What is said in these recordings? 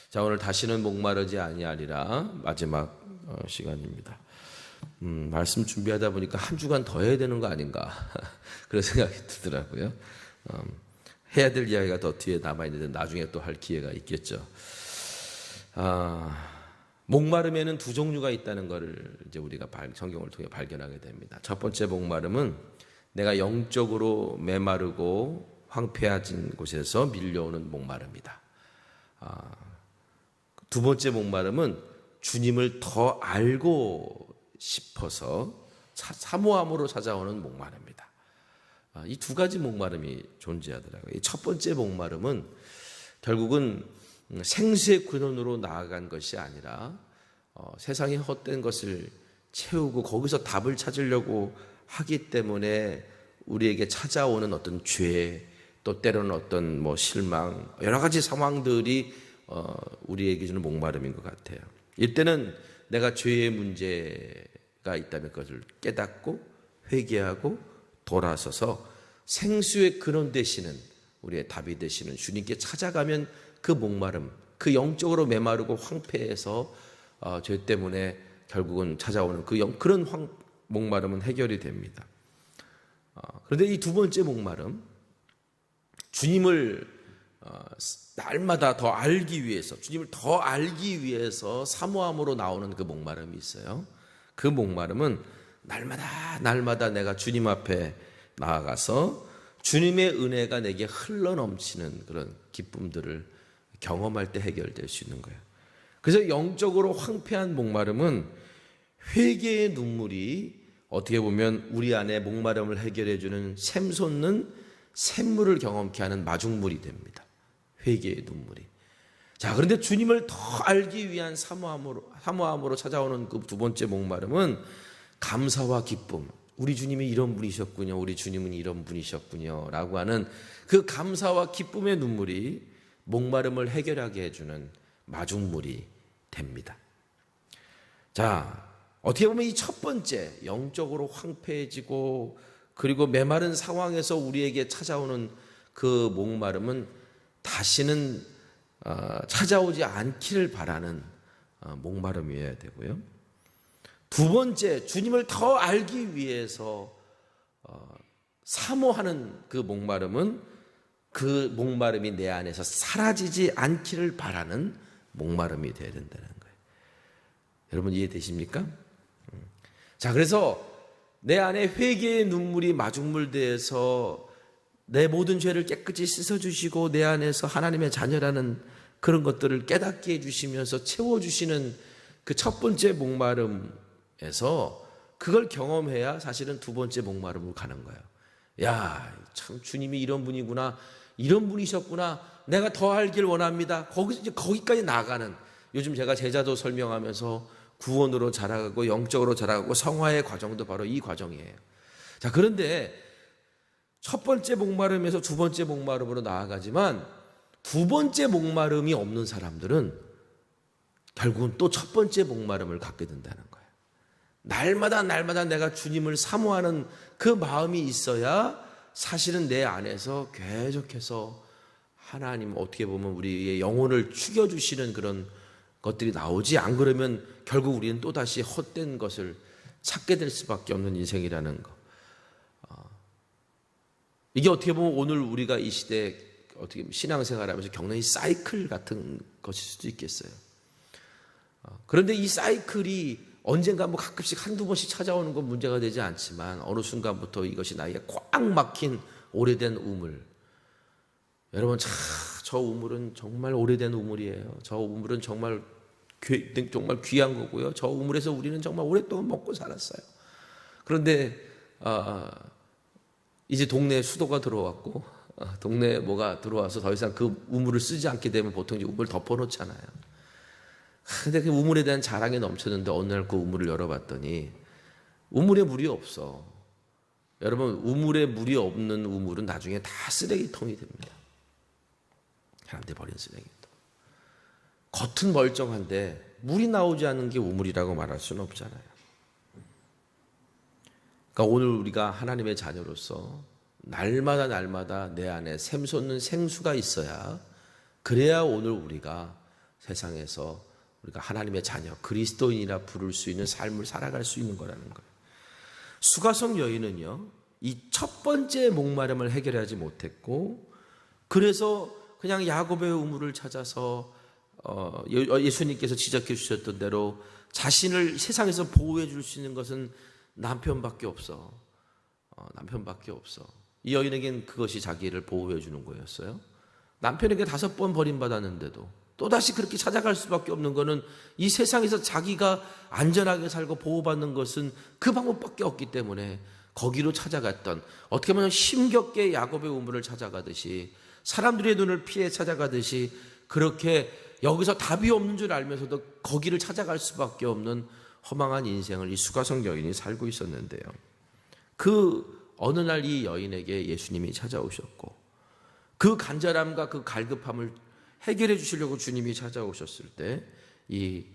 자, 오늘 다시는 목마르지 아니하리라 마지막 시간입니다. 말씀 준비하다 보니까 한 주간 더 해야 되는 거 아닌가 그런 생각이 들더라고요. 해야 될 이야기가 더 뒤에 남아있는데 나중에 또 할 기회가 있겠죠. 목마름에는 두 종류가 있다는 것을 이제 우리가 성경을 통해 발견하게 됩니다. 첫 번째 목마름은 내가 영적으로 메마르고 황폐해진 곳에서 밀려오는 목마름이다. 두 번째 목마름은 주님을 더 알고 싶어서 사모함으로 찾아오는 목마름입니다. 이 두 가지 목마름이 존재하더라고요. 이 첫 번째 목마름은 결국은 생수의 근원으로 나아간 것이 아니라 세상의 헛된 것을 채우고 거기서 답을 찾으려고 하기 때문에 우리에게 찾아오는 어떤 죄, 또 때로는 어떤 실망, 여러 가지 상황들이 우리에게 주는 목마름인 것 같아요. 이때는 내가 죄의 문제가 있다면 그것을 깨닫고 회개하고 돌아서서 생수의 근원 되시는 우리의 답이 되시는 주님께 찾아가면 그 목마름, 그 영적으로 메마르고 황폐해서 죄 때문에 결국은 찾아오는 그런 목마름은 해결이 됩니다. 그런데 이 두 번째 목마름, 주님을 날마다 더 알기 위해서, 주님을 더 알기 위해서 사모함으로 나오는 그 목마름이 있어요. 그 목마름은 날마다 내가 주님 앞에 나아가서 주님의 은혜가 내게 흘러넘치는 그런 기쁨들을 경험할 때 해결될 수 있는 거예요. 그래서 영적으로 황폐한 목마름은 회개의 눈물이 어떻게 보면 우리 안에 목마름을 해결해 주는 샘솟는 샘물을 경험케 하는 마중물이 됩니다. 회개의 눈물이. 자, 그런데 주님을 더 알기 위한 사모함으로 찾아오는 그 두 번째 목마름은 감사와 기쁨. 우리 주님이 이런 분이셨군요. 우리 주님은 이런 분이셨군요. 라고 하는 그 감사와 기쁨의 눈물이 목마름을 해결하게 해주는 마중물이 됩니다. 자, 어떻게 보면 이 첫 번째 영적으로 황폐해지고 그리고 메마른 상황에서 우리에게 찾아오는 그 목마름은 다시는 찾아오지 않기를 바라는 목마름이어야 되고요. 두 번째, 주님을 더 알기 위해서 사모하는 그 목마름은 그 목마름이 내 안에서 사라지지 않기를 바라는 목마름이 되어야 된다는 거예요. 여러분 이해되십니까? 자, 그래서 내 안에 회개의 눈물이 마중물되어서 내 모든 죄를 깨끗이 씻어주시고 내 안에서 하나님의 자녀라는 그런 것들을 깨닫게 해주시면서 채워주시는 그 첫 번째 목마름에서 그걸 경험해야 사실은 두 번째 목마름으로 가는 거예요. 야, 참 주님이 이런 분이구나, 이런 분이셨구나, 내가 더 알길 원합니다. 거기까지 나아가는, 요즘 제가 제자도 설명하면서 구원으로 자라가고 영적으로 자라가고 성화의 과정도 바로 이 과정이에요. 자, 그런데 첫 번째 목마름에서 두 번째 목마름으로 나아가지만 두 번째 목마름이 없는 사람들은 결국은 또 첫 번째 목마름을 갖게 된다는 거예요. 날마다 내가 주님을 사모하는 그 마음이 있어야 사실은 내 안에서 계속해서 하나님 어떻게 보면 우리의 영혼을 죽여주시는 그런 것들이 나오지, 안 그러면 결국 우리는 또다시 헛된 것을 찾게 될 수밖에 없는 인생이라는 거. 이게 어떻게 보면 오늘 우리가 이 시대에 어떻게 신앙생활하면서 겪는 이 사이클 같은 것일 수도 있겠어요. 그런데 이 사이클이 언젠가 가끔씩 한두 번씩 찾아오는 건 문제가 되지 않지만 어느 순간부터 이것이 나에게 꽉 막힌 오래된 우물. 여러분, 저 우물은 정말 오래된 우물이에요. 저 우물은 정말 귀한 거고요. 저 우물에서 우리는 정말 오랫동안 먹고 살았어요. 그런데 이제 동네에 수도가 들어왔고 동네에 뭐가 들어와서 더 이상 그 우물을 쓰지 않게 되면 보통 이제 우물을 덮어놓잖아요. 근데 그 우물에 대한 자랑이 넘쳤는데 어느 날 그 우물을 열어봤더니 우물에 물이 없어. 여러분, 우물에 물이 없는 우물은 나중에 다 쓰레기통이 됩니다. 사람들이 버린 쓰레기통. 겉은 멀쩡한데 물이 나오지 않는 게 우물이라고 말할 수는 없잖아요. 그러니까 오늘 우리가 하나님의 자녀로서 날마다 내 안에 샘솟는 생수가 있어야, 그래야 오늘 우리가 세상에서 우리가 하나님의 자녀, 그리스도인이라 부를 수 있는 삶을 살아갈 수 있는 거라는 거예요. 수가성 여인은요, 이 첫 번째 목마름을 해결하지 못했고, 그래서 그냥 야곱의 우물을 찾아서 예수님께서 지적해 주셨던 대로 자신을 세상에서 보호해 줄 수 있는 것은 남편밖에 없어. 남편밖에 없어. 이 여인에겐 그것이 자기를 보호해 주는 거였어요. 남편에게 5번 버림받았는데도 또다시 그렇게 찾아갈 수밖에 없는 거는 이 세상에서 자기가 안전하게 살고 보호받는 것은 그 방법밖에 없기 때문에 거기로 찾아갔던, 어떻게 보면 힘겹게 야곱의 우물을 찾아가듯이, 사람들의 눈을 피해 찾아가듯이, 그렇게 여기서 답이 없는 줄 알면서도 거기를 찾아갈 수밖에 없는 허망한 인생을 이 수가성 여인이 살고 있었는데요. 그 어느 날 이 여인에게 예수님이 찾아오셨고, 그 간절함과 그 갈급함을 해결해 주시려고 주님이 찾아오셨을 때, 이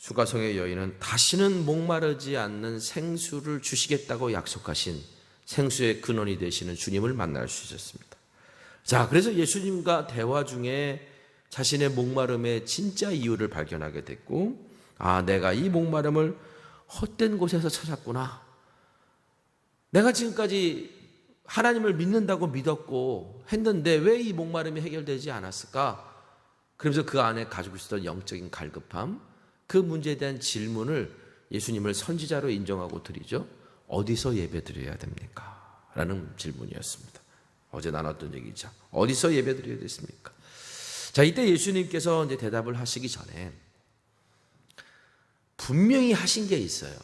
수가성의 여인은 다시는 목마르지 않는 생수를 주시겠다고 약속하신 생수의 근원이 되시는 주님을 만날 수 있었습니다. 자, 그래서 예수님과 대화 중에 자신의 목마름의 진짜 이유를 발견하게 됐고, 아, 내가 이 목마름을 헛된 곳에서 찾았구나. 내가 지금까지 하나님을 믿는다고 믿었고 했는데 왜 이 목마름이 해결되지 않았을까? 그러면서 그 안에 가지고 있었던 영적인 갈급함, 그 문제에 대한 질문을 예수님을 선지자로 인정하고 드리죠. 어디서 예배 드려야 됩니까? 라는 질문이었습니다. 어제 나눴던 얘기죠. 어디서 예배 드려야 됐습니까? 자, 이때 예수님께서 이제 대답을 하시기 전에 분명히 하신 게 있어요.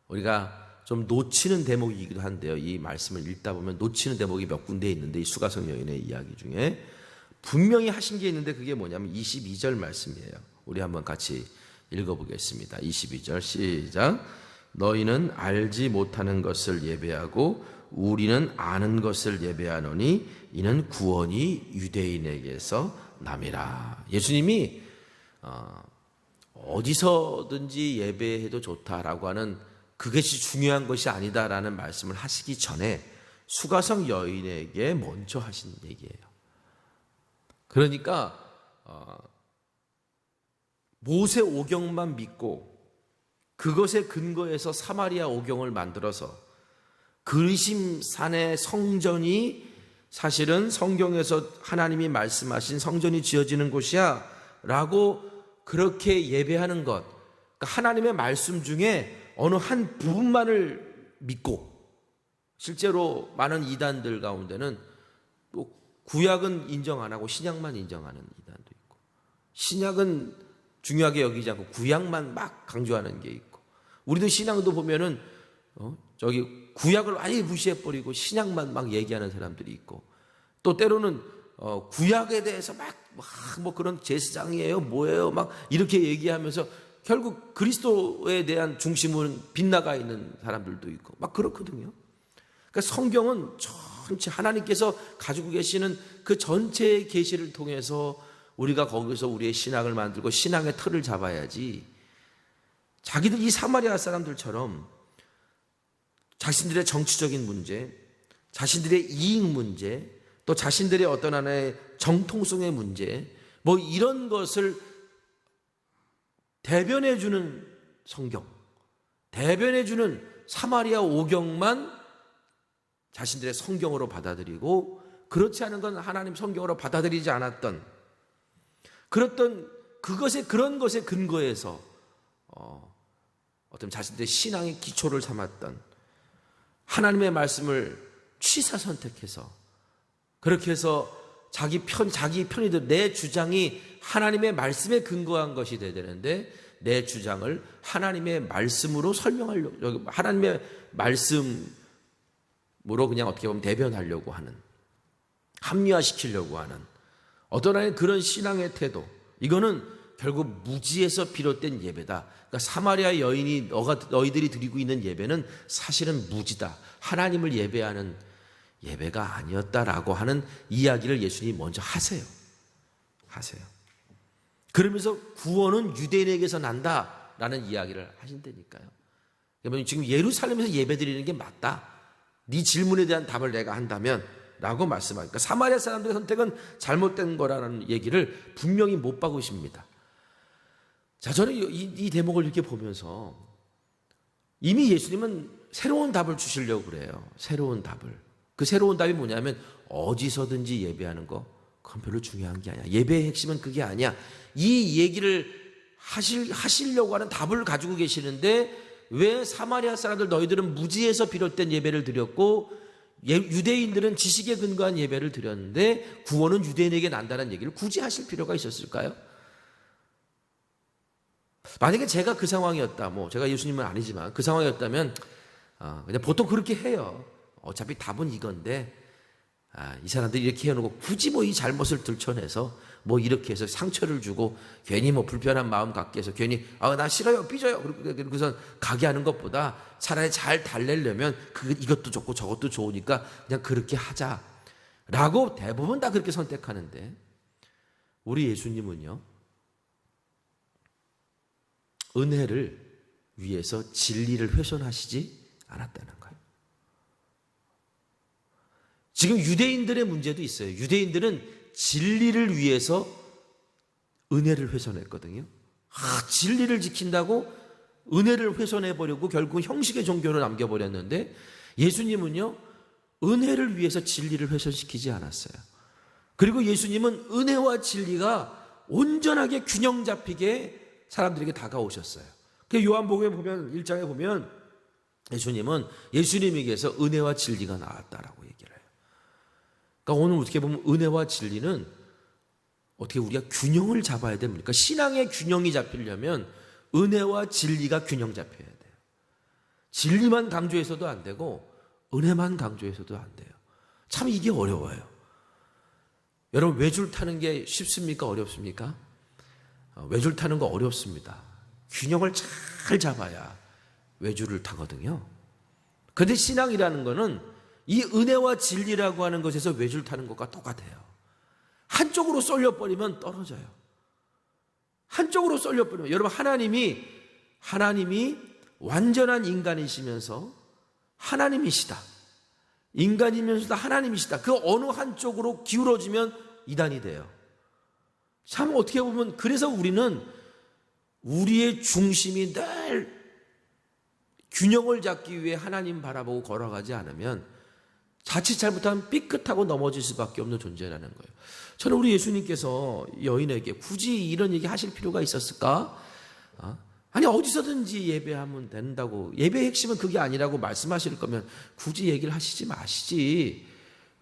우리가 좀 놓치는 대목이기도 한데요. 이 말씀을 읽다 보면 놓치는 대목이 몇 군데 있는데, 이 수가성 여인의 이야기 중에 분명히 하신 게 있는데 그게 뭐냐면 22절 말씀이에요. 우리 한번 같이 읽어보겠습니다. 22절 시작. 너희는 알지 못하는 것을 예배하고 우리는 아는 것을 예배하노니 이는 구원이 유대인에게서 남이라. 예수님이 어디서든지 예배해도 좋다라고 하는 그것이 중요한 것이 아니다라는 말씀을 하시기 전에 수가성 여인에게 먼저 하신 얘기예요. 그러니까 모세 오경만 믿고 그것에 근거해서 사마리아 오경을 만들어서 그리심산의 성전이 사실은 성경에서 하나님이 말씀하신 성전이 지어지는 곳이야 라고 그렇게 예배하는 것, 그러니까 하나님의 말씀 중에 어느 한 부분만을 믿고, 실제로 많은 이단들 가운데는 또 구약은 인정 안 하고 신약만 인정하는 이단도 있고, 신약은 중요하게 여기지 않고 구약만 막 강조하는 게 있고, 우리도 신앙도 보면은 저기 구약을 아예 무시해버리고 신약만 막 얘기하는 사람들이 있고, 또 때로는 구약에 대해서 뭐 그런 제사장이에요 뭐예요 막 이렇게 얘기하면서 결국 그리스도에 대한 중심은 빗나가 있는 사람들도 있고 막 그렇거든요. 그러니까 성경은 전체 하나님께서 가지고 계시는 그 전체의 계시를 통해서 우리가 거기서 우리의 신앙을 만들고 신앙의 틀을 잡아야지, 자기들 이 사마리아 사람들처럼 자신들의 정치적인 문제, 자신들의 이익 문제, 또 자신들의 어떤 하나의 정통성의 문제, 뭐 이런 것을 대변해주는 성경, 대변해주는 사마리아 오경만 자신들의 성경으로 받아들이고, 그렇지 않은 건 하나님 성경으로 받아들이지 않았던, 그런 것에 근거해서 어떤 자신들의 신앙의 기초를 삼았던 하나님의 말씀을 취사 선택해서 그렇게 해서 자기 편의대로 내 주장이 하나님의 말씀에 근거한 것이 돼야 되는데, 내 주장을 하나님의 말씀으로 설명하려고, 하나님의 말씀으로 그냥 어떻게 보면 대변하려고 하는, 합리화시키려고 하는 어떤 하나의 그런 신앙의 태도, 이거는 결국 무지에서 비롯된 예배다. 그러니까 사마리아 여인이 너희들이 드리고 있는 예배는 사실은 무지다, 하나님을 예배하는 예배가 아니었다라고 하는 이야기를 예수님이 먼저 하세요. 그러면서 구원은 유대인에게서 난다라는 이야기를 하신다니까요. 그러면 지금 예루살렘에서 예배 드리는 게 맞다, 네 질문에 대한 답을 내가 한다면 라고 말씀하니까 사마리아 사람들의 선택은 잘못된 거라는 얘기를 분명히 못 박으십니다. 자, 저는 이 대목을 이렇게 보면서 이미 예수님은 새로운 답을 주시려고 그래요. 새로운 답을. 그 새로운 답이 뭐냐면 어디서든지 예배하는 거 그건 별로 중요한 게 아니야. 예배의 핵심은 그게 아니야. 이 얘기를 하시려고 하는 답을 가지고 계시는데 왜 사마리아 사람들 너희들은 무지에서 비롯된 예배를 드렸고 유대인들은 지식에 근거한 예배를 드렸는데 구원은 유대인에게 난다는 얘기를 굳이 하실 필요가 있었을까요? 만약에 제가 그 상황이었다, 제가 예수님은 아니지만 그 상황이었다면 그냥 보통 그렇게 해요. 어차피 답은 이건데 이 사람들이 이렇게 해놓고 굳이 이 잘못을 들춰내서 이렇게 해서 상처를 주고 괜히 불편한 마음 갖게 해서 괜히 나 싫어요 삐져요 그래서 가게 하는 것보다 차라리 잘 달래려면 이것도 좋고 저것도 좋으니까 그냥 그렇게 하자라고 대부분 다 그렇게 선택하는데 우리 예수님은요 은혜를 위해서 진리를 훼손하시지 않았다는 거예요. 지금 유대인들의 문제도 있어요. 유대인들은 진리를 위해서 은혜를 훼손했거든요. 진리를 지킨다고 은혜를 훼손해버리고 결국 형식의 종교를 남겨버렸는데 예수님은요 은혜를 위해서 진리를 훼손시키지 않았어요. 그리고 예수님은 은혜와 진리가 온전하게 균형 잡히게 사람들에게 다가오셨어요. 요한복음에 보면 1장에 보면 예수님은 예수님에게서 은혜와 진리가 나왔다라고 얘기를 해요. 그러니까 오늘 어떻게 보면 은혜와 진리는 어떻게 우리가 균형을 잡아야 됩니까? 신앙의 균형이 잡히려면 은혜와 진리가 균형 잡혀야 돼요. 진리만 강조해서도 안 되고 은혜만 강조해서도 안 돼요. 참 이게 어려워요. 여러분 외줄 타는 게 쉽습니까? 어렵습니까? 외줄 타는 거 어렵습니다. 균형을 잘 잡아야 외줄을 타거든요. 그런데 신앙이라는 거는 이 은혜와 진리라고 하는 것에서 외줄 타는 것과 똑같아요. 한쪽으로 쏠려버리면 떨어져요. 한쪽으로 쏠려버리면 여러분 하나님이 완전한 인간이시면서 하나님이시다. 인간이면서도 하나님이시다. 그 어느 한쪽으로 기울어지면 이단이 돼요. 참 어떻게 보면 그래서 우리는 우리의 중심이 늘 균형을 잡기 위해 하나님 바라보고 걸어가지 않으면 자칫 잘못하면 삐끗하고 넘어질 수밖에 없는 존재라는 거예요. 저는 우리 예수님께서 여인에게 굳이 이런 얘기 하실 필요가 있었을까? 아니 어디서든지 예배하면 된다고 예배의 핵심은 그게 아니라고 말씀하실 거면 굳이 얘기를 하시지 마시지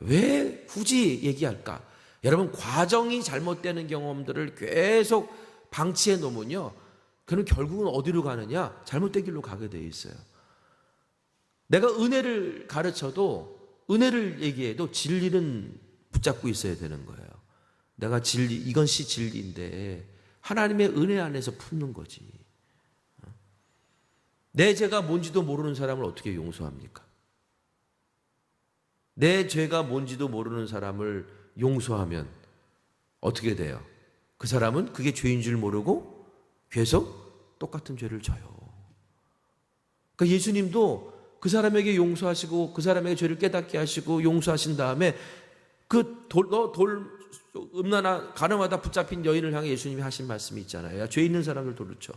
왜 굳이 얘기할까? 여러분 과정이 잘못되는 경험들을 계속 방치해 놓으면요 그는 결국은 어디로 가느냐? 잘못된 길로 가게 돼 있어요. 내가 은혜를 가르쳐도 은혜를 얘기해도 진리는 붙잡고 있어야 되는 거예요. 내가 진리 이것이 진리인데 하나님의 은혜 안에서 품는 거지. 내 죄가 뭔지도 모르는 사람을 어떻게 용서합니까? 내 죄가 뭔지도 모르는 사람을 용서하면 어떻게 돼요? 그 사람은 그게 죄인 줄 모르고 계속 똑같은 죄를 져요. 그러니까 예수님도 그 사람에게 용서하시고 그 사람에게 죄를 깨닫게 하시고 용서하신 다음에 그 음란한 가늠하다 붙잡힌 여인을 향해 예수님이 하신 말씀이 있잖아요. 야, 죄 있는 사람들 돌로 쳐.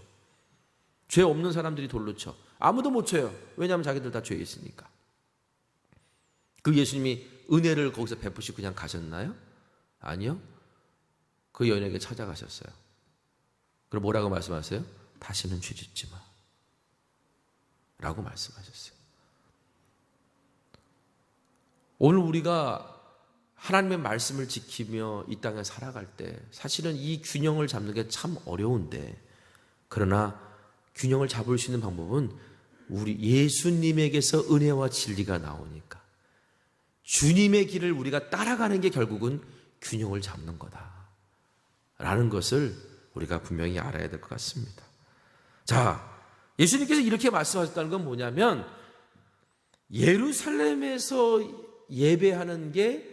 죄 없는 사람들이 돌로 쳐. 아무도 못 쳐요. 왜냐하면 자기들 다 죄 있으니까. 그 예수님이 은혜를 거기서 베푸시고 그냥 가셨나요? 아니요. 그 여인에게 찾아가셨어요. 그럼 뭐라고 말씀하세요? 다시는 죄 짓지 마. 라고 말씀하셨어요. 오늘 우리가 하나님의 말씀을 지키며 이 땅에 살아갈 때 사실은 이 균형을 잡는 게 참 어려운데 그러나 균형을 잡을 수 있는 방법은 우리 예수님에게서 은혜와 진리가 나오니까 주님의 길을 우리가 따라가는 게 결국은 균형을 잡는 거다라는 것을 우리가 분명히 알아야 될 것 같습니다. 자, 예수님께서 이렇게 말씀하셨다는 건 뭐냐면 예루살렘에서 예배하는 게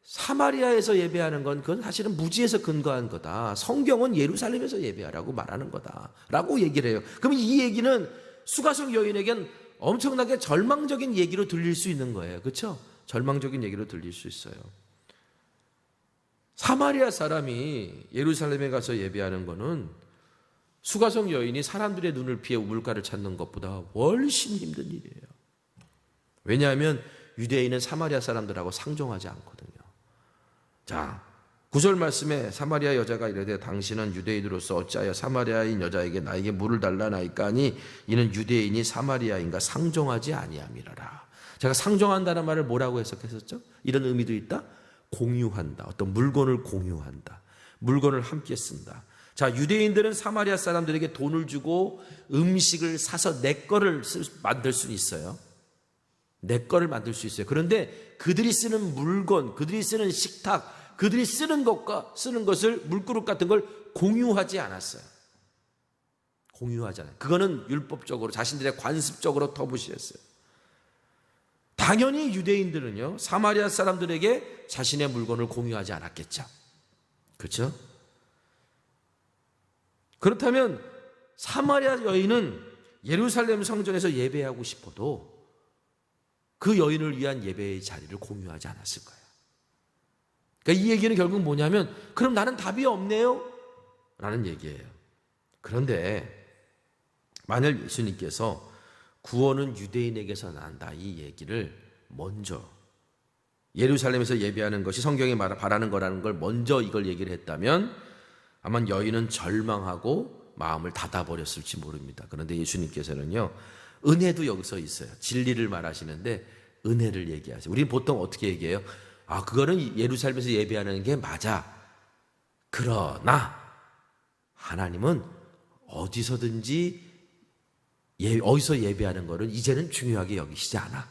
사마리아에서 예배하는 건 그건 사실은 무지에서 근거한 거다. 성경은 예루살렘에서 예배하라고 말하는 거다라고 얘기를 해요. 그러면 이 얘기는 수가성 여인에겐 엄청나게 절망적인 얘기로 들릴 수 있는 거예요. 그렇죠? 절망적인 얘기로 들릴 수 있어요. 사마리아 사람이 예루살렘에 가서 예배하는 거는 수가성 여인이 사람들의 눈을 피해 우물가를 찾는 것보다 훨씬 힘든 일이에요. 왜냐하면 유대인은 사마리아 사람들하고 상종하지 않거든요. 자, 9절 말씀에 사마리아 여자가 이르되 당신은 유대인으로서 어찌하여 사마리아인 여자에게 나에게 물을 달라나이까 하니 이는 유대인이 사마리아인과 상종하지 아니함이라라. 제가 상종한다는 말을 뭐라고 해석했었죠? 이런 의미도 있다. 공유한다. 어떤 물건을 공유한다. 물건을 함께 쓴다. 자, 유대인들은 사마리아 사람들에게 돈을 주고 음식을 사서 내 거를 만들 수는 있어요. 내 거를 만들 수 있어요. 그런데 그들이 쓰는 물건, 그들이 쓰는 식탁, 그들이 쓰는 것을 물그릇 같은 걸 공유하지 않았어요. 공유하지 않아요. 그거는 율법적으로 자신들의 관습적으로 터부시했어요. 당연히 유대인들은요, 사마리아 사람들에게 자신의 물건을 공유하지 않았겠죠. 그렇죠? 그렇다면 사마리아 여인은 예루살렘 성전에서 예배하고 싶어도 그 여인을 위한 예배의 자리를 공유하지 않았을 거예요. 그러니까 이 얘기는 결국 뭐냐면 그럼 나는 답이 없네요? 라는 얘기예요. 그런데 만약 예수님께서 구원은 유대인에게서 난다 이 얘기를 먼저 예루살렘에서 예배하는 것이 성경이 바라는 거라는 걸 먼저 이걸 얘기를 했다면 아마 여인은 절망하고 마음을 닫아버렸을지 모릅니다. 그런데 예수님께서는요, 은혜도 여기서 있어요. 진리를 말하시는데 은혜를 얘기하세요. 우리는 보통 어떻게 얘기해요? 아, 그거는 예루살렘에서 예배하는 게 맞아. 그러나 하나님은 어디서든지 어디서 예배하는 거는 이제는 중요하게 여기시지 않아.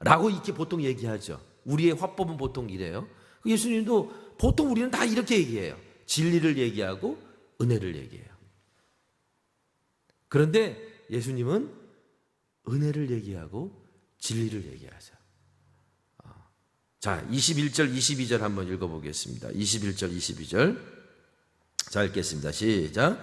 라고 이렇게 보통 얘기하죠. 우리의 화법은 보통 이래요. 예수님도 보통 우리는 다 이렇게 얘기해요. 진리를 얘기하고 은혜를 얘기해요. 그런데 예수님은 은혜를 얘기하고 진리를 얘기하세요. 자, 21절, 22절 한번 읽어보겠습니다. 21절, 22절. 자, 읽겠습니다. 시작.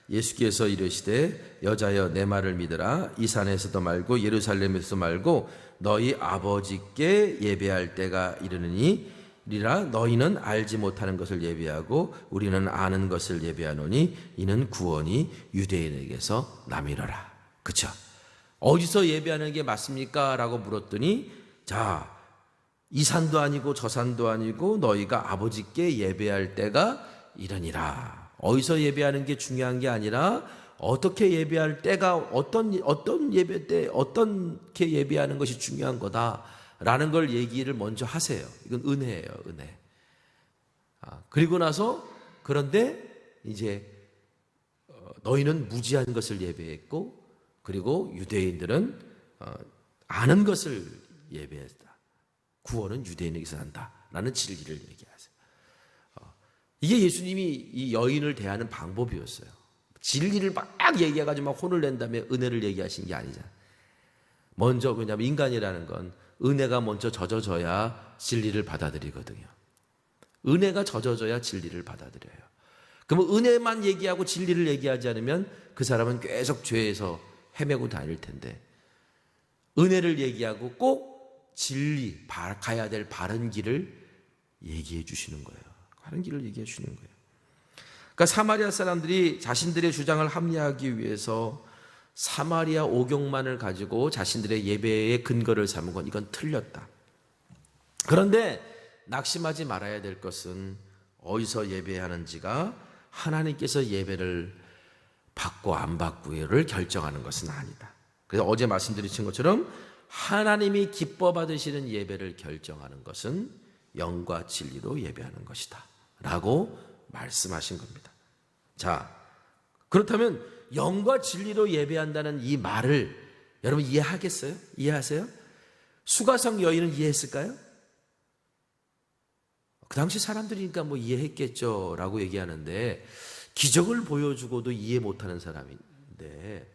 예수께서 이르시되 여자여 내 말을 믿으라. 이 산에서도 말고 예루살렘에서도 말고 너희 아버지께 예배할 때가 이르느니 리라 너희는 알지 못하는 것을 예배하고 우리는 아는 것을 예배하노니 이는 구원이 유대인에게서 남이러라. 그렇죠? 어디서 예배하는 게 맞습니까? 라고 물었더니 자, 이 산도 아니고 저 산도 아니고 너희가 아버지께 예배할 때가 이르니라. 어디서 예배하는 게 중요한 게 아니라 어떻게 예배할 때가 어떤 예배 때 어떻게 예배하는 것이 중요한 거다라는 걸 얘기를 먼저 하세요. 이건 은혜예요, 은혜. 그리고 나서 그런데 이제 너희는 무지한 것을 예배했고 그리고 유대인들은 아는 것을 예배했다. 구원은 유대인에게서 난다라는 진리를 얘기하세요. 이게 예수님이 이 여인을 대하는 방법이었어요. 진리를 막 얘기해가지고 막 혼을 낸 다음에 은혜를 얘기하신 게 아니잖아요. 먼저 왜냐하면 인간이라는 건 은혜가 먼저 젖어져야 진리를 받아들이거든요. 은혜가 젖어져야 진리를 받아들여요. 그러면 은혜만 얘기하고 진리를 얘기하지 않으면 그 사람은 계속 죄에서 헤매고 다닐 텐데 은혜를 얘기하고 꼭 진리, 가야 될 바른 길을 얘기해 주시는 거예요. 바른 길을 얘기해 주시는 거예요. 그러니까 사마리아 사람들이 자신들의 주장을 합리화하기 위해서 사마리아 오경만을 가지고 자신들의 예배의 근거를 삼은 건 이건 틀렸다. 그런데 낙심하지 말아야 될 것은 어디서 예배하는지가 하나님께서 예배를 받고 안 받고를 결정하는 것은 아니다. 그래서 어제 말씀드린 것처럼 하나님이 기뻐 받으시는 예배를 결정하는 것은 영과 진리로 예배하는 것이다 라고 말씀하신 겁니다. 자, 그렇다면 영과 진리로 예배한다는 이 말을 여러분 이해하겠어요? 이해하세요? 수가성 여인은 이해했을까요? 그 당시 사람들이니까 뭐 이해했겠죠 라고 얘기하는데 기적을 보여주고도 이해 못하는 사람인데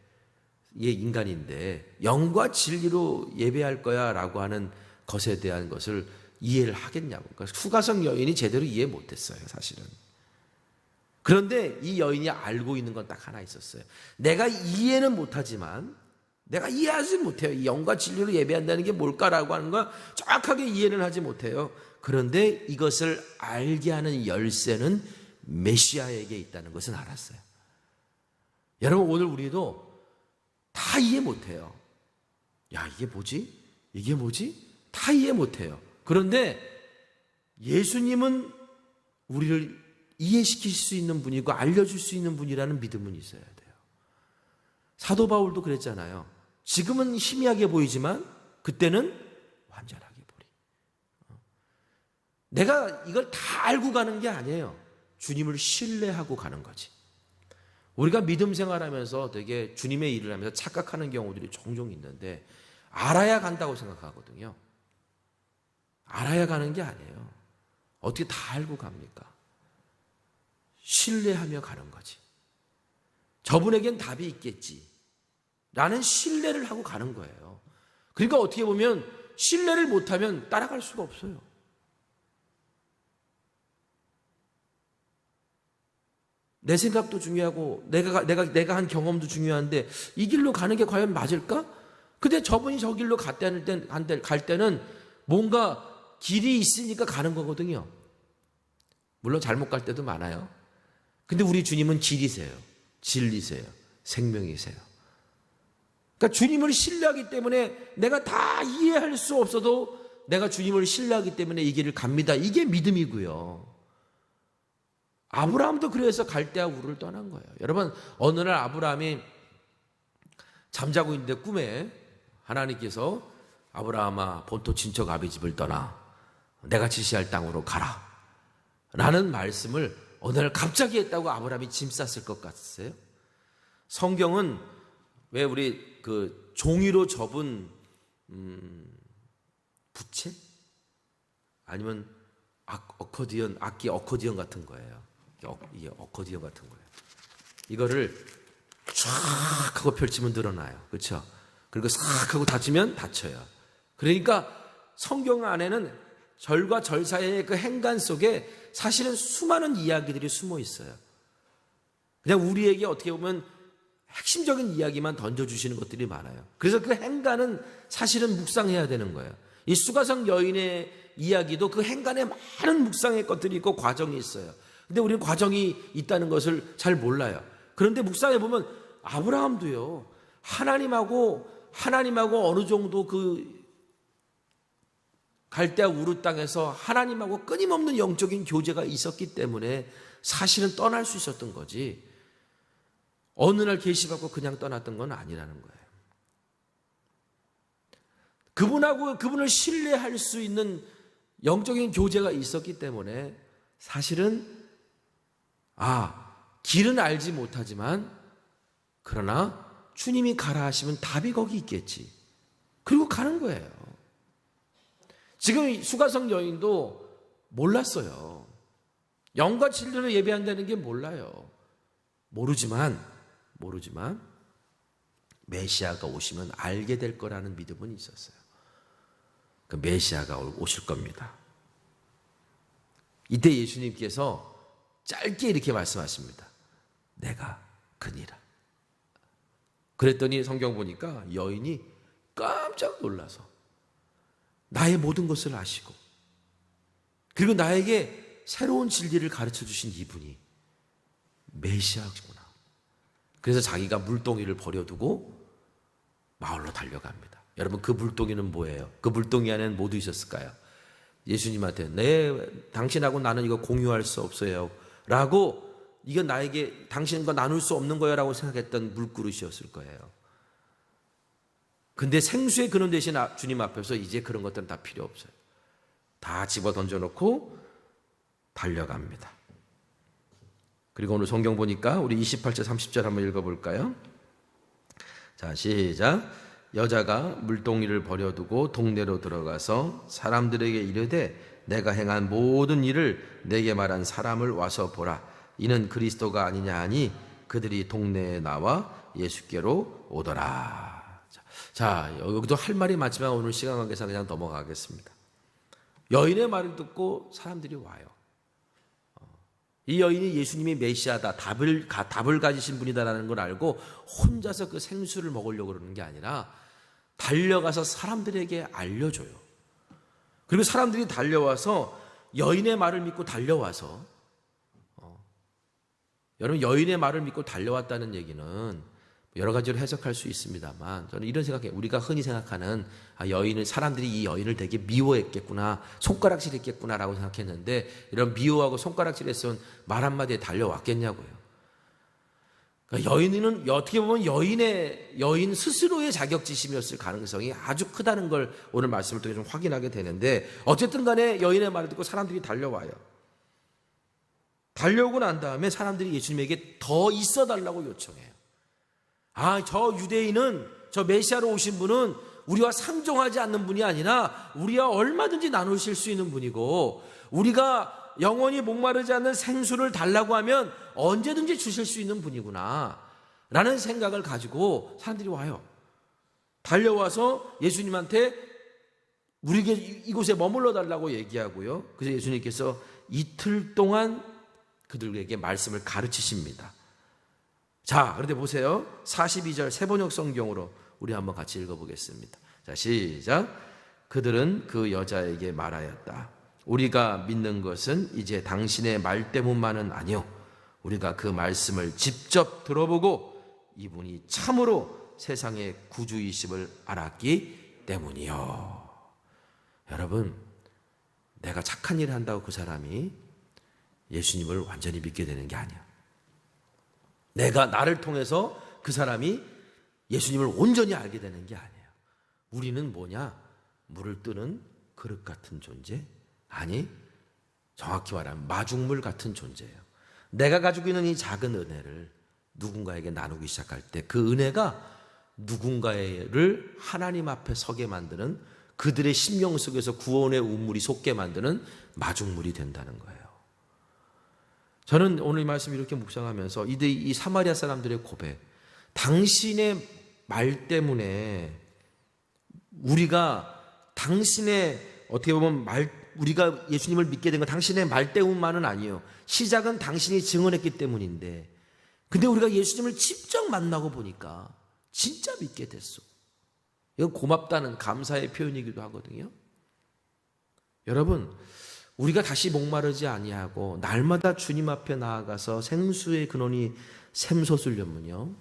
이게 인간인데 영과 진리로 예배할 거야 라고 하는 것에 대한 것을 이해를 하겠냐고. 그러니까 수가성 여인이 제대로 이해 못했어요 사실은. 그런데 이 여인이 알고 있는 건 딱 하나 있었어요. 내가 이해는 못하지만 내가 이해하지 못해요. 이 영과 진리로 예배한다는 게 뭘까라고 하는 거 정확하게 이해는 하지 못해요. 그런데 이것을 알게 하는 열쇠는 메시아에게 있다는 것은 알았어요. 여러분, 오늘 우리도 다 이해 못해요. 야, 이게 뭐지? 이게 뭐지? 다 이해 못해요. 그런데 예수님은 우리를 이해시킬 수 있는 분이고 알려줄 수 있는 분이라는 믿음은 있어야 돼요. 사도 바울도 그랬잖아요. 지금은 희미하게 보이지만 그때는 완전하게 보리. 내가 이걸 다 알고 가는 게 아니에요. 주님을 신뢰하고 가는 거지. 우리가 믿음 생활하면서 되게 주님의 일을 하면서 착각하는 경우들이 종종 있는데 알아야 간다고 생각하거든요. 알아야 가는 게 아니에요. 어떻게 다 알고 갑니까? 신뢰하며 가는 거지. 저분에겐 답이 있겠지 라는 신뢰를 하고 가는 거예요. 그러니까 어떻게 보면 신뢰를 못하면 따라갈 수가 없어요. 내 생각도 중요하고 내가 한 경험도 중요한데 이 길로 가는 게 과연 맞을까? 근데 저분이 저 길로 갈 때는 뭔가 길이 있으니까 가는 거거든요. 물론 잘못 갈 때도 많아요. 근데 우리 주님은 길이세요. 진리세요. 생명이세요. 그러니까 주님을 신뢰하기 때문에 내가 다 이해할 수 없어도 내가 주님을 신뢰하기 때문에 이 길을 갑니다. 이게 믿음이고요. 아브라함도 그래서 갈대아 우르를 떠난 거예요. 여러분, 어느 날 아브라함이 잠자고 있는데 꿈에 하나님께서 아브라함아 본토 친척 아비 집을 떠나 내가 지시할 땅으로 가라 라는 말씀을 어느 날 갑자기 했다고 아브라함이 짐 쌌을 것 같으세요? 성경은 왜 우리 그 종이로 접은 부채? 아니면 악기 어코디언 같은 거예요. 이게 어코디언 같은 거예요. 이거를 쫙 하고 펼치면 늘어나요. 그렇죠? 그리고 싹 하고 닫히면 닫혀요. 그러니까 성경 안에는 절과 절 사이의 그 행간 속에 사실은 수많은 이야기들이 숨어 있어요. 그냥 우리에게 어떻게 보면 핵심적인 이야기만 던져주시는 것들이 많아요. 그래서 그 행간은 사실은 묵상해야 되는 거예요. 이 수가성 여인의 이야기도 그 행간에 많은 묵상의 것들이 있고 과정이 있어요. 근데 우리는 과정이 있다는 것을 잘 몰라요. 그런데 묵상해 보면 아브라함도요, 하나님하고 어느 정도 그 갈대아 우르 땅에서 하나님하고 끊임없는 영적인 교제가 있었기 때문에 사실은 떠날 수 있었던 거지, 어느 날 계시받고 그냥 떠났던 건 아니라는 거예요. 그분을 신뢰할 수 있는 영적인 교제가 있었기 때문에 사실은 길은 알지 못하지만 그러나 주님이 가라 하시면 답이 거기 있겠지. 그리고 가는 거예요. 지금 수가성 여인도 몰랐어요. 영과 진리로 예배한다는 게 몰라요. 모르지만 메시아가 오시면 알게 될 거라는 믿음은 있었어요. 그 메시아가 오실 겁니다. 이때 예수님께서 짧게 이렇게 말씀하십니다. 내가 그니라. 그랬더니 성경 보니까 여인이 깜짝 놀라서 나의 모든 것을 아시고 그리고 나에게 새로운 진리를 가르쳐 주신 이분이 메시아구나. 그래서 자기가 물동이를 버려두고 마을로 달려갑니다. 여러분, 그 물동이는 뭐예요? 그 물동이 안에는 뭐 있었을까요? 예수님한테 당신하고 나는 이거 공유할 수 없어요 라고, 이건 나에게 당신과 나눌 수 없는 거야 라고 생각했던 물그릇이었을 거예요. 근데 생수의 근원 대신 주님 앞에서 이제 그런 것들은 다 필요 없어요. 다 집어 던져놓고 달려갑니다. 그리고 오늘 성경 보니까 우리 28절 30절 한번 읽어볼까요? 자, 시작. 여자가 물동이를 버려두고 동네로 들어가서 사람들에게 이르되 내가 행한 모든 일을 내게 말한 사람을 와서 보라. 이는 그리스도가 아니냐 하니 그들이 동네에 나와 예수께로 오더라. 자, 여기도 할 말이 많지만 오늘 시간 관계상 그냥 넘어가겠습니다. 여인의 말을 듣고 사람들이 와요. 이 여인이 예수님이 메시아다, 답을 가지신 분이다라는 걸 알고 혼자서 그 생수를 먹으려고 그러는 게 아니라 달려가서 사람들에게 알려줘요. 그리고 사람들이 달려와서 여인의 말을 믿고 달려와서 여러분, 여인의 말을 믿고 달려왔다는 얘기는 여러 가지로 해석할 수 있습니다만, 저는 이런 생각해요. 우리가 흔히 생각하는 여인을, 사람들이 이 여인을 되게 미워했겠구나, 손가락질했겠구나라고 생각했는데, 이런 미워하고 손가락질했으면 말 한마디에 달려왔겠냐고요. 그러니까 여인은 어떻게 보면 여인 스스로의 자격지심이었을 가능성이 아주 크다는 걸 오늘 말씀을 통해 좀 확인하게 되는데, 어쨌든 간에 여인의 말을 듣고 사람들이 달려와요. 달려오고 난 다음에 사람들이 예수님에게 더 있어 달라고 요청해요. 저 유대인은, 저 메시아로 오신 분은 우리와 상종하지 않는 분이 아니라 우리와 얼마든지 나누실 수 있는 분이고, 우리가 영원히 목마르지 않는 생수를 달라고 하면 언제든지 주실 수 있는 분이구나 라는 생각을 가지고 사람들이 와요. 달려와서 예수님한테 우리에게 이곳에 머물러 달라고 얘기하고요. 그래서 예수님께서 이틀 동안 그들에게 말씀을 가르치십니다. 자, 그런데 보세요. 42절 세번역 성경으로 우리 한번 같이 읽어보겠습니다. 자, 시작. 그들은 그 여자에게 말하였다. 우리가 믿는 것은 이제 당신의 말 때문만은 아니요, 우리가 그 말씀을 직접 들어보고 이분이 참으로 세상의 구주이심을 알았기 때문이요. 여러분, 내가 착한 일을 한다고 그 사람이 예수님을 완전히 믿게 되는 게 아니야. 내가, 나를 통해서 그 사람이 예수님을 온전히 알게 되는 게 아니에요. 우리는 뭐냐? 물을 뜨는 그릇 같은 존재? 아니, 정확히 말하면 마중물 같은 존재예요. 내가 가지고 있는 이 작은 은혜를 누군가에게 나누기 시작할 때 그 은혜가 누군가를 하나님 앞에 서게 만드는, 그들의 심령 속에서 구원의 우물이 솟게 만드는 마중물이 된다는 거예요. 저는 오늘 이 말씀 이렇게 묵상하면서 이 사마리아 사람들의 고백, 당신의 말 때문에 우리가, 당신의, 어떻게 보면 우리가 예수님을 믿게 된 건 당신의 말 때문만은 아니에요. 시작은 당신이 증언했기 때문인데, 근데 우리가 예수님을 직접 만나고 보니까 진짜 믿게 됐어. 이건 고맙다는 감사의 표현이기도 하거든요. 여러분, 우리가 다시 목마르지 아니하고 날마다 주님 앞에 나아가서 생수의 근원이 샘솟으려면요,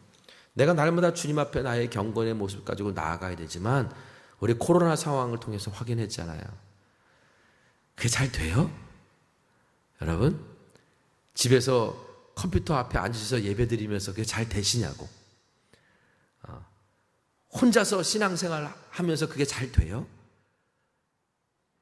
내가 날마다 주님 앞에 나의 경건의 모습 가지고 나아가야 되지만, 우리 코로나 상황을 통해서 확인했잖아요. 그게 잘 돼요? 여러분, 집에서 컴퓨터 앞에 앉으셔서 예배드리면서 그게 잘 되시냐고. 혼자서 신앙생활 하면서 그게 잘 돼요?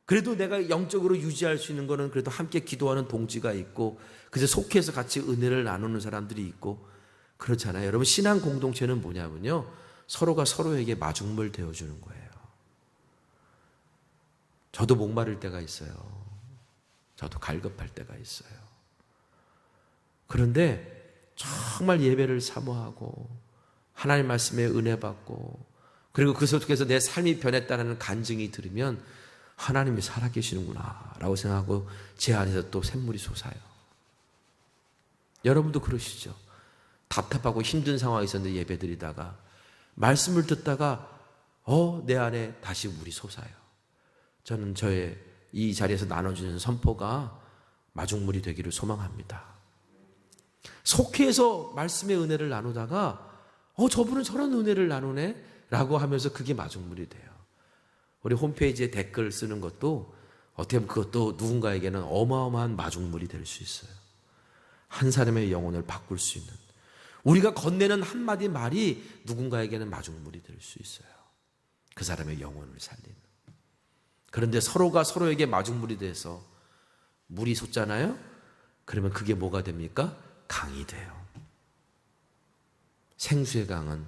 그래도 내가 영적으로 유지할 수 있는 거는 그래도 함께 기도하는 동지가 있고, 그래서 속해서 같이 은혜를 나누는 사람들이 있고, 그렇잖아요. 여러분, 신앙 공동체는 뭐냐면요, 서로가 서로에게 마중물 되어주는 거예요. 저도 목마를 때가 있어요. 저도 갈급할 때가 있어요. 그런데 정말 예배를 사모하고 하나님 말씀에 은혜 받고, 그리고 그 속에서 내 삶이 변했다는 간증이 들으면 하나님이 살아계시는구나 라고 생각하고 제 안에서 또 샘물이 솟아요. 여러분도 그러시죠? 답답하고 힘든 상황이 있었는데 예배드리다가 말씀을 듣다가 내 안에 다시 물이 솟아요. 저는 저의 이 자리에서 나눠주는 선포가 마중물이 되기를 소망합니다. 속해서 말씀의 은혜를 나누다가 저분은 저런 은혜를 나누네 라고 하면서 그게 마중물이 돼요. 우리 홈페이지에 댓글 쓰는 것도 어떻게 보면 그것도 누군가에게는 어마어마한 마중물이 될 수 있어요. 한 사람의 영혼을 바꿀 수 있는, 우리가 건네는 한마디 말이 누군가에게는 마중물이 될 수 있어요. 그 사람의 영혼을 살리는. 그런데 서로가 서로에게 마중물이 돼서 물이 솟잖아요. 그러면 그게 뭐가 됩니까? 강이 돼요. 생수의 강은,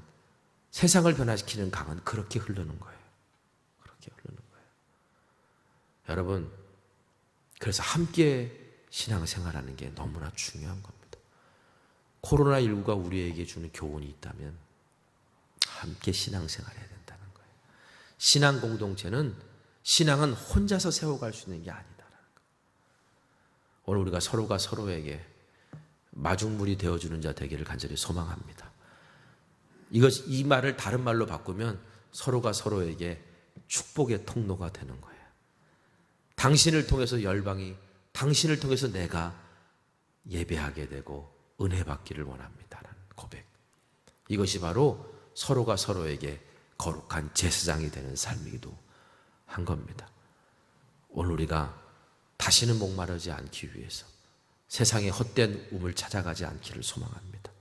세상을 변화시키는 강은 그렇게 흐르는 거예요. 그렇게 흐르는 거예요. 여러분, 그래서 함께 신앙생활하는 게 너무나 중요한 겁니다. 코로나19가 우리에게 주는 교훈이 있다면 함께 신앙생활해야 된다는 거예요. 신앙 공동체는, 신앙은 혼자서 세워갈 수 있는 게 아니다라는 거예요. 오늘 우리가 서로가 서로에게 마중물이 되어주는 자 되기를 간절히 소망합니다. 이 말을 다른 말로 바꾸면 서로가 서로에게 축복의 통로가 되는 거예요. 당신을 통해서 열방이, 당신을 통해서 내가 예배하게 되고 은혜 받기를 원합니다라는 고백. 이것이 바로 서로가 서로에게 거룩한 제사장이 되는 삶이기도 한 겁니다. 오늘 우리가 다시는 목마르지 않기 위해서 세상의 헛된 움을 찾아가지 않기를 소망합니다.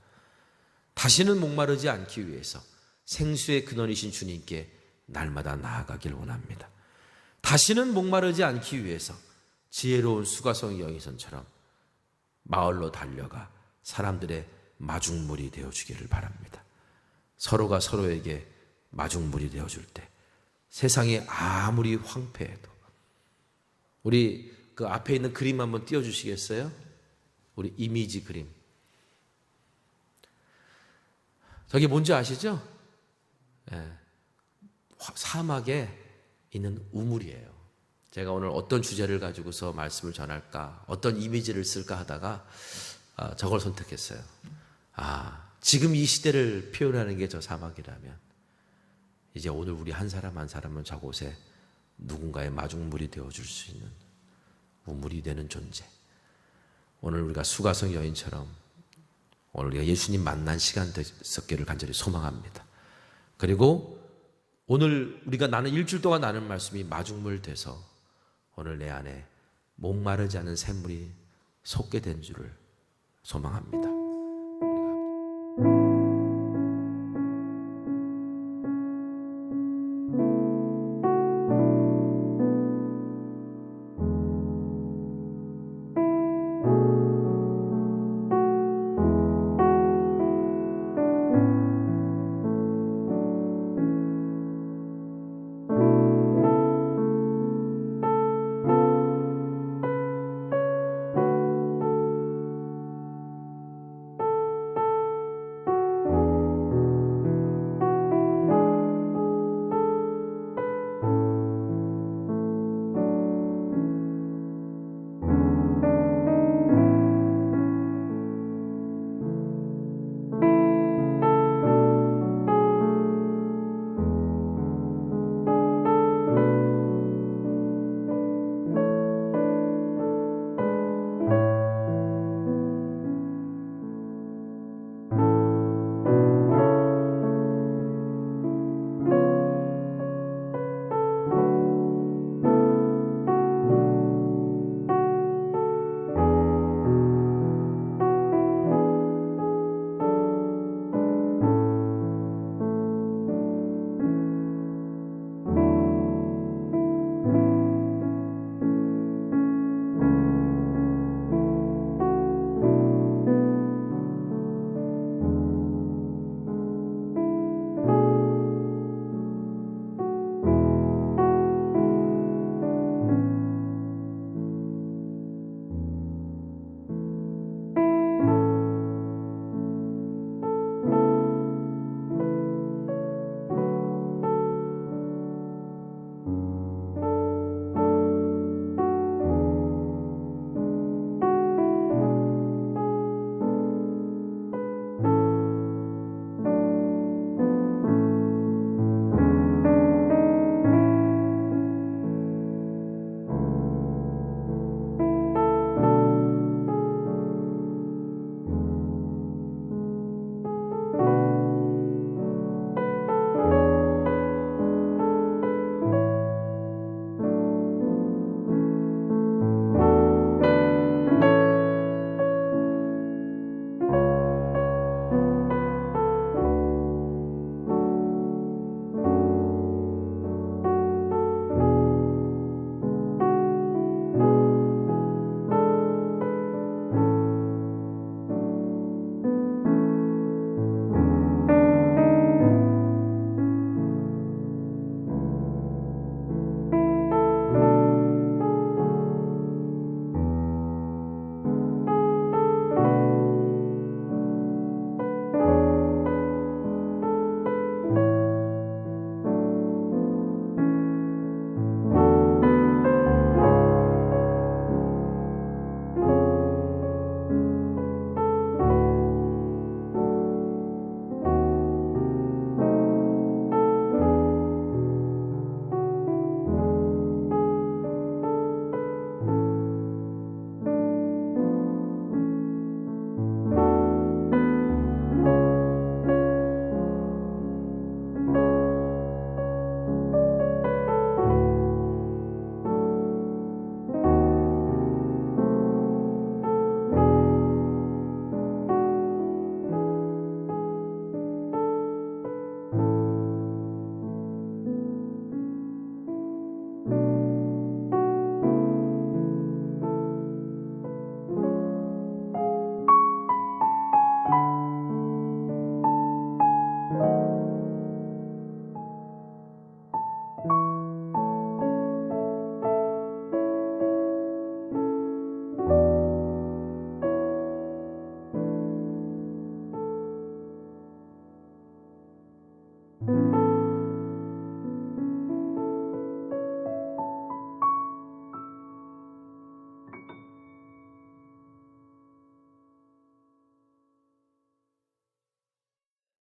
다시는 목마르지 않기 위해서 생수의 근원이신 주님께 날마다 나아가길 원합니다. 다시는 목마르지 않기 위해서 지혜로운 수가성 여인선처럼 마을로 달려가 사람들의 마중물이 되어주기를 바랍니다. 서로가 서로에게 마중물이 되어줄 때 세상이 아무리 황폐해도, 우리 그 앞에 있는 그림 한번 띄워주시겠어요? 우리 이미지 그림. 저게 뭔지 아시죠? 네. 사막에 있는 우물이에요. 제가 오늘 어떤 주제를 가지고서 말씀을 전할까, 어떤 이미지를 쓸까 하다가 저걸 선택했어요. 지금 이 시대를 표현하는 게 저 사막이라면 이제 오늘 우리 한 사람 한 사람은 저곳에 누군가의 마중물이 되어줄 수 있는 우물이 되는 존재. 오늘 우리가 수가성 여인처럼 오늘 우리가 예수님 만난 시간 됐었기를 간절히 소망합니다. 그리고 오늘 우리가 나는 일주일 동안 나눈 말씀이 마중물 돼서 오늘 내 안에 목마르지 않은 샘물이 솟게 된 줄을 소망합니다.